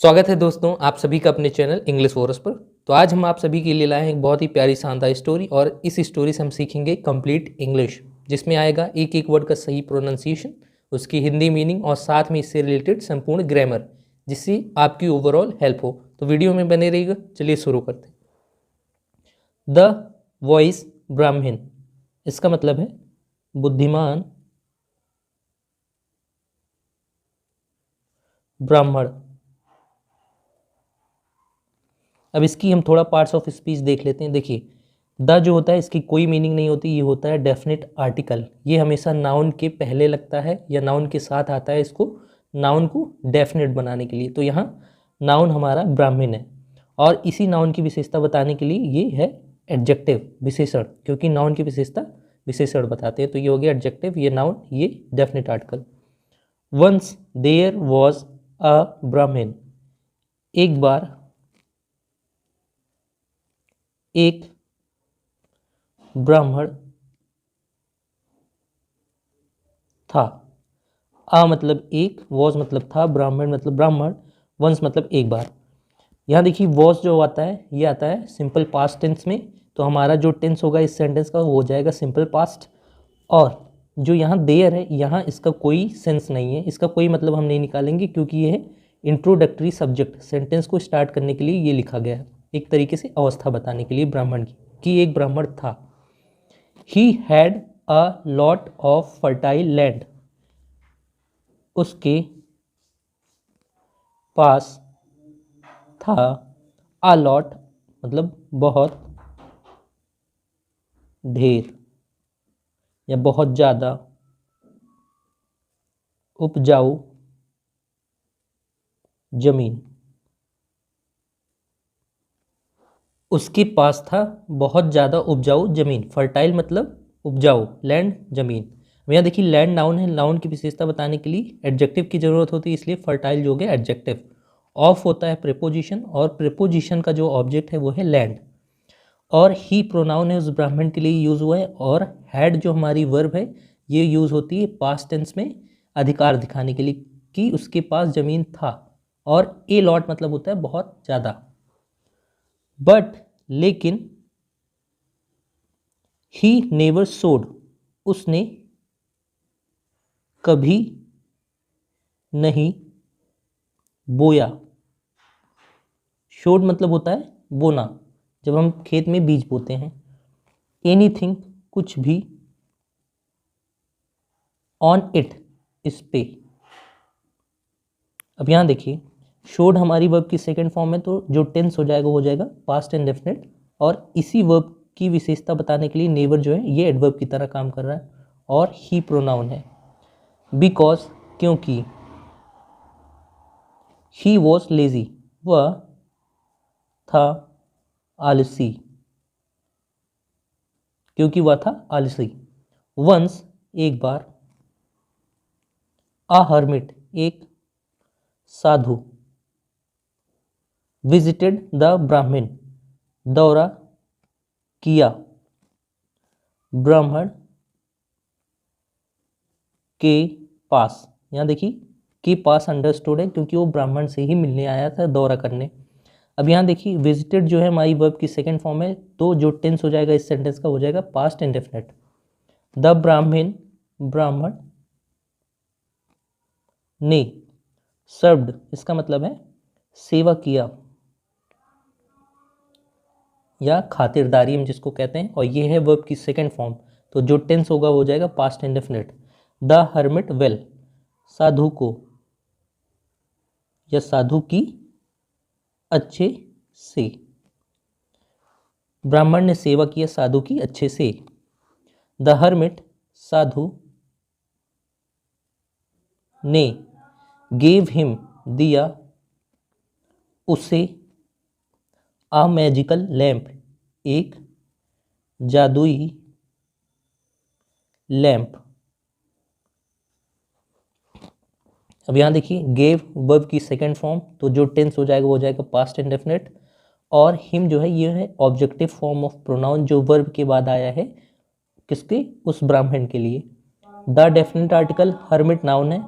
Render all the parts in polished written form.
स्वागत है दोस्तों आप सभी का अपने चैनल इंग्लिश वॉरियर्स पर। तो आज हम आप सभी के लिए लाए हैं एक बहुत ही प्यारी शानदार स्टोरी और इस स्टोरी से हम सीखेंगे कंप्लीट इंग्लिश, जिसमें आएगा एक एक वर्ड का सही प्रोनाउंसिएशन, उसकी हिंदी मीनिंग और साथ में इससे रिलेटेड संपूर्ण ग्रामर, जिससे आपकी ओवरऑल हेल्प हो। तो वीडियो में बने रहिएगा। चलिए शुरू करते हैं। द वॉइस ब्राह्मण, इसका मतलब है बुद्धिमान ब्राह्मण। अब इसकी हम थोड़ा पार्ट्स ऑफ स्पीच देख लेते हैं। देखिए, द जो होता है इसकी कोई मीनिंग नहीं होती, ये होता है डेफिनेट आर्टिकल। ये हमेशा नाउन के पहले लगता है या नाउन के साथ आता है, इसको नाउन को डेफिनेट बनाने के लिए। तो यहाँ नाउन हमारा ब्राह्मण है और इसी नाउन की विशेषता बताने के लिए ये है एडजेक्टिव, विशेषण, क्योंकि नाउन की विशेषता विशेषण बताते हैं। तो ये हो गया एडजेक्टिव, ये नाउन, ये definite article. Once there was a Brahmin, एक बार एक ब्राह्मण था। आ मतलब एक, वॉज मतलब था, ब्राह्मण मतलब ब्राह्मण, वंस मतलब एक बार। यहाँ देखिए वॉज जो आता है ये आता है सिंपल पास्ट टेंस में, तो हमारा जो टेंस होगा इस सेंटेंस का वो हो जाएगा सिंपल पास्ट। और जो यहाँ देयर है यहाँ इसका कोई सेंस नहीं है, इसका कोई मतलब हम नहीं निकालेंगे, क्योंकि ये है इंट्रोडक्टरी सब्जेक्ट। सेंटेंस को स्टार्ट करने के लिए ये लिखा गया है, एक तरीके से अवस्था बताने के लिए ब्राह्मण की, कि एक ब्राह्मण था। He had a lot of fertile land, उसके पास था। अ लॉट मतलब बहुत, ढेर या बहुत ज़्यादा, उपजाऊ जमीन। उसके पास था बहुत ज़्यादा उपजाऊ ज़मीन। फर्टाइल मतलब उपजाऊ, लैंड जमीन। यहाँ देखिए लैंड नाउन है, नाउन की विशेषता बताने के लिए एडजेक्टिव की ज़रूरत होती है, इसलिए फर्टाइल जो हो गया एडजेक्टिव। ऑफ होता है प्रेपोजिशन और प्रेपोजिशन का जो ऑब्जेक्ट है वो है लैंड। और ही प्रोनाउन है उस ब्राह्मण के लिए यूज़ हुआ है। और हैड जो हमारी वर्ब है ये यूज़ होती है पास्ट टेंस में अधिकार दिखाने के लिए, कि उसके पास ज़मीन था। और ए लॉट मतलब होता है बहुत ज़्यादा। बट लेकिन ही नेवर सोड, उसने कभी नहीं बोया। शोड मतलब होता है बोना, जब हम खेत में बीज बोते हैं। एनीथिंग कुछ भी, ऑन इट इस पे। अब यहाँ देखिए शोड हमारी वर्ब की सेकंड फॉर्म है, तो जो टेंस हो जाएगा वो हो जाएगा पास्ट इंडेफिनिट। और इसी वर्ब की विशेषता बताने के लिए नेवर जो है ये एडवर्ब की तरह काम कर रहा है और ही प्रोनाउन है। बिकॉज क्योंकि, ही वॉज लेजी वह था आलसी, क्योंकि वह था आलसी। वंस एक बार, अ हर्मिट एक साधु, विजिटेड द ब्राह्मण दौरा किया ब्राह्मण के पास। यहाँ देखिए के पास अंडरस्टूड है, क्योंकि वो ब्राह्मण से ही मिलने आया था, दौरा करने। अब यहाँ देखिए विजिटेड जो है हमारी वर्ब की सेकंड फॉर्म है, तो जो टेंस हो जाएगा इस सेंटेंस का हो जाएगा पास्ट इंडेफिनिट। द ब्राह्मण, ब्राह्मण ने, सर्व्ड इसका मतलब है सेवा किया या खातिरदारी हम जिसको कहते हैं, और ये है वर्ब की सेकंड फॉर्म, तो जो टेंस होगा वो हो जाएगा past indefinite. The hermit well, साधु को या साधु की अच्छे से। ब्राह्मण ने सेवा किया साधु की अच्छे से। द हर्मिट साधु ने, गेव हिम दिया उसे, अ मैजिकल लैंप एक जादुई लैंप। अब यहाँ देखिए गेव वर्ब की सेकंड फॉर्म, तो जो टेंस हो जाएगा वो हो जाएगा पास्ट इंडेफिनिट। और हिम जो है ये है ऑब्जेक्टिव फॉर्म ऑफ प्रोनाउन, जो वर्ब के बाद आया है किसके, उस ब्राह्मण के लिए। The definite article hermit noun है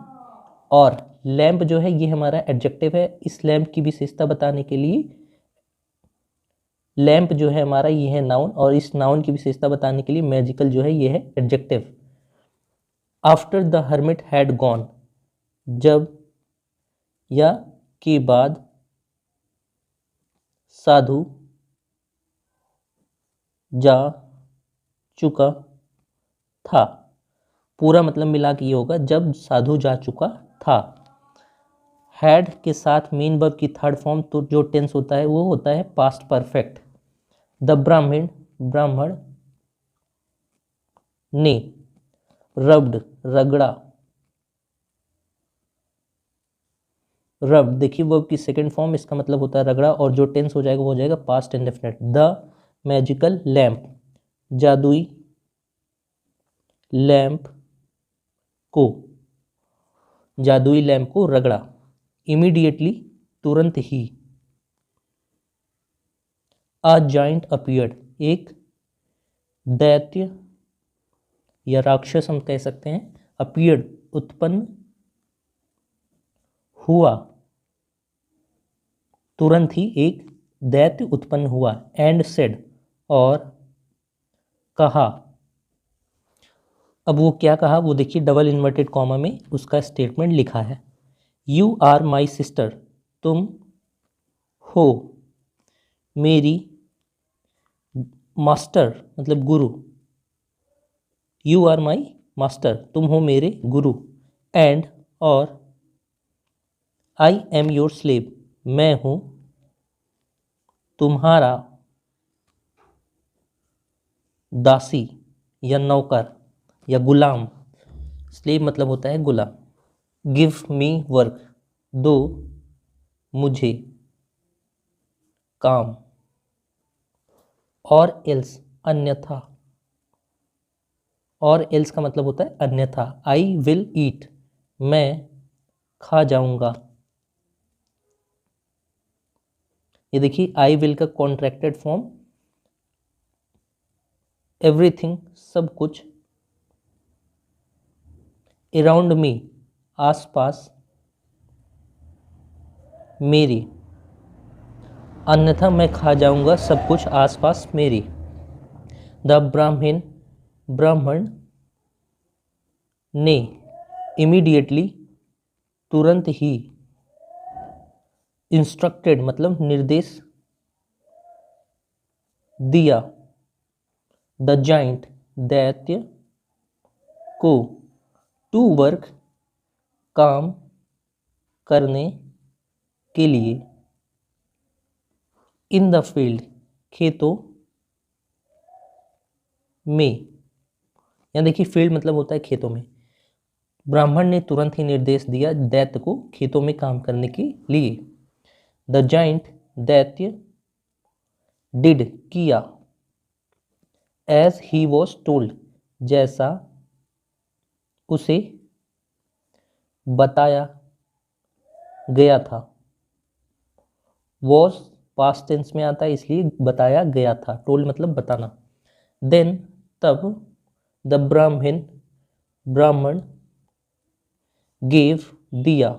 और लैंप जो है ये हमारा एडजेक्टिव है। इस लैंप की विशेषता बताने के लिए लैंप जो है हमारा ये है नाउन, और इस नाउन की विशेषता बताने के लिए मैजिकल जो है ये है adjective. After the hermit had gone, जब या के बाद साधु जा चुका था। पूरा मतलब मिला के ये होगा जब साधु जा चुका था। हैड के साथ मेन वर्ब की थर्ड फॉर्म तो जो टेंस होता है वो होता है पास्ट परफेक्ट। द ब्राह्मण ने रब्ड रगड़ा, रब्ड देखिए वर्ब की सेकंड फॉर्म, इसका मतलब होता है रगड़ा, और जो टेंस हो जाएगा वो हो जाएगा past indefinite. The magical lamp, जादुई लैंप को, जादुई लैंप को रगड़ा। इमीडिएटली तुरंत ही। अ जाइंट अपीयर्ड, एक दैत्य या राक्षस हम कह सकते हैं। अपीयर्ड उत्पन्न हुआ, तुरंत ही एक दैत्य उत्पन्न हुआ। एंड सेड, और कहा। अब वो क्या कहा वो देखिए डबल इन्वर्टेड कॉमा में उसका स्टेटमेंट लिखा है। यू आर माई सिस्टर, तुम हो मेरी मास्टर मतलब गुरु। यू आर माई मास्टर, तुम हो मेरे गुरु। एंड और आई एम योर स्लेव, मैं हूं तुम्हारा दासी या नौकर या गुलाम। स्लेव मतलब होता है गुलाम। गिव मी वर्क, दो मुझे काम। और एल्स अन्यथा, और एल्स का मतलब होता है अन्यथा। आई विल ईट, मैं खा जाऊंगा। ये देखिए आई विल का कॉन्ट्रैक्टेड फॉर्म, एवरीथिंग सब कुछ। अराउंड मी आसपास मेरी, अन्यथा मैं खा जाऊंगा सब कुछ आसपास मेरी। द ब्राह्मण ने इमीडिएटली तुरंत ही। इंस्ट्रक्टेड मतलब निर्देश दिया। द जाइंट दैत्य को, टू वर्क काम करने के लिए। इन द फील्ड खेतों में, यहाँ देखिए फील्ड मतलब होता है खेतों में। ब्राह्मण ने तुरंत ही निर्देश दिया दैत्य को खेतों में काम करने के लिए। द जाइंट दैत्य डिड किया। एज ही वॉज टोल्ड जैसा उसे बताया गया था। वॉज पास्ट टेंस में आता है इसलिए बताया गया था। टोल्ड मतलब बताना। देन तब द ब्राह्मण गेव दिया।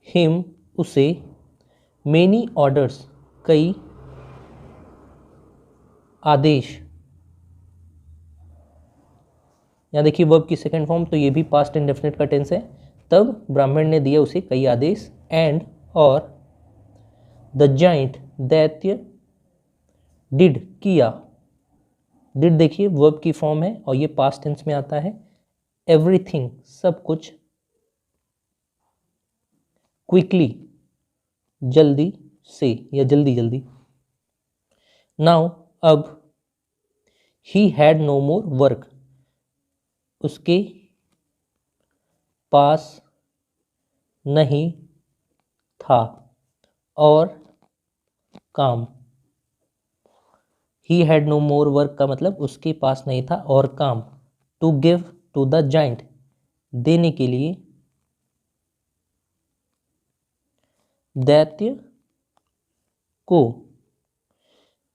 हिम उसे, मेनी ऑर्डर्स कई आदेश। यहाँ देखिए वर्ब की सेकंड फॉर्म तो ये भी पास्ट इंडेफिनिट का टेंस है। तब ब्राह्मण ने दिया उसे कई आदेश। एंड और द जाइंट दैत्य डिड किया। डिड देखिए वर्ब की फॉर्म है और ये पास्ट टेंस में आता है। एवरीथिंग सब कुछ। क्विकली जल्दी से या जल्दी जल्दी। नाउ अब he had no more work, उसके पास नहीं था और काम। He had no more work का मतलब उसके पास नहीं था और काम। To give to the giant देने के लिए, दैत्य को,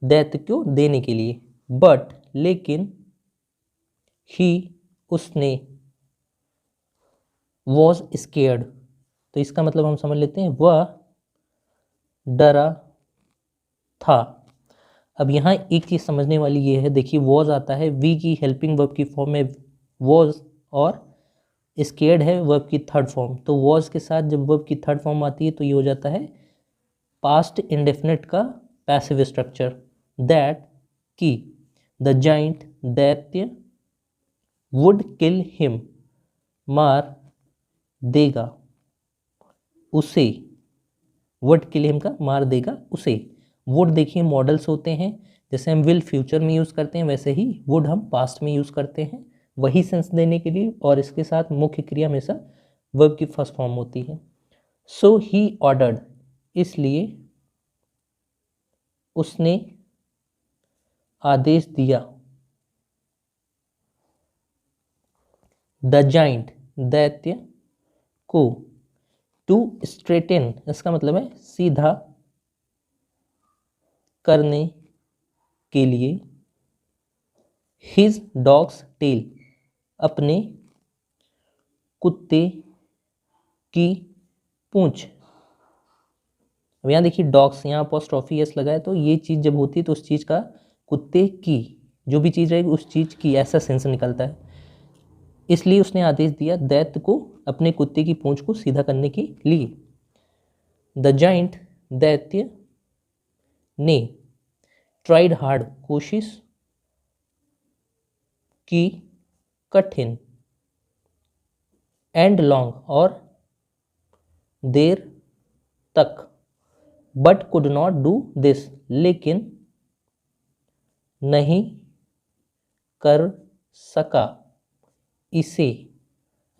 दैत्य को देने के लिए। बट लेकिन ही उसने, वॉज स्केयर्ड तो इसका मतलब हम समझ लेते हैं वह डरा था। अब यहाँ एक चीज़ समझने वाली ये है, देखिए वॉज आता है, वी की हेल्पिंग वर्ब की फॉर्म में वॉज, और स्केर्ड है वर्ब की थर्ड फॉर्म। तो वॉज के साथ जब वर्ब की थर्ड फॉर्म आती है तो ये हो जाता है पास्ट इंडेफिनिट का पैसिव स्ट्रक्चर। दैट की द जाइंट दैत्य वुड किल हिम, मार देगा उसे, वुड किल हिम का मार देगा उसे। वुड देखिए मॉडल्स होते हैं, जैसे हम विल फ्यूचर में यूज़ करते हैं वैसे ही वुड हम पास्ट में यूज़ करते हैं वही सेंस देने के लिए, और इसके साथ मुख्य क्रिया हमेशा वर्ब की फर्स्ट फॉर्म होती है। सो ही ऑर्डर्ड, इसलिए उसने आदेश दिया। द जाइंट दैत्य को, टू स्ट्रेटन इसका मतलब है सीधा करने के लिए, हिज डॉग्स टेल अपने कुत्ते की पूंछ। अब यहाँ देखिए डॉग्स, यहाँ अपॉस्ट्रोफी एस लगा है, तो ये चीज़ जब होती है तो उस चीज़ का कुत्ते की जो भी चीज़ रहेगी उस चीज़ की ऐसा सेंस निकलता है। इसलिए उसने आदेश दिया दैत्य को अपने कुत्ते की पूंछ को सीधा करने के लिए। द जाइंट दैत्य ने ट्राइड हार्ड कोशिश की कठिन, एंड लॉन्ग और देर तक, but could not do this लेकिन नहीं कर सका इसे।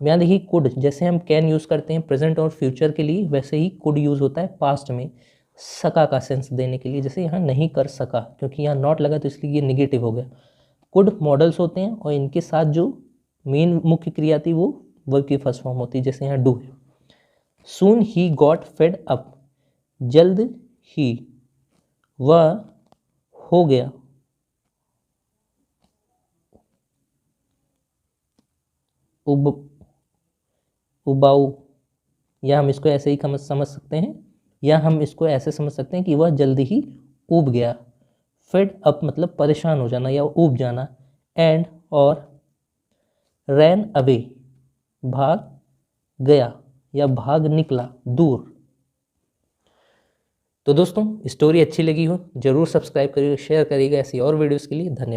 यहाँ देखिए कुड, जैसे हम कैन यूज़ करते हैं प्रेजेंट और फ्यूचर के लिए वैसे ही कुड यूज़ होता है पास्ट में सका का सेंस देने के लिए। जैसे यहाँ नहीं कर सका क्योंकि यहाँ नॉट लगा तो इसलिए ये निगेटिव हो गया। कुड मॉडल्स होते हैं और इनके साथ जो मेन मुख्य क्रिया थी वो वर्ब की फर्स्ट फॉर्म होती है, जैसे यहाँ डू है। सून ही गॉट फेड अप, जल्द ही वह हो गया उबाऊ, या हम इसको ऐसे ही समझ सकते हैं, या हम इसको ऐसे समझ सकते हैं कि वह जल्दी ही ऊब गया। फेड अप मतलब परेशान हो जाना या ऊब जाना, एंड और रैन अवे भाग गया या भाग निकला दूर। तो दोस्तों स्टोरी अच्छी लगी हो जरूर सब्सक्राइब करिएगा, शेयर करिएगा ऐसी और वीडियोस के लिए। धन्यवाद।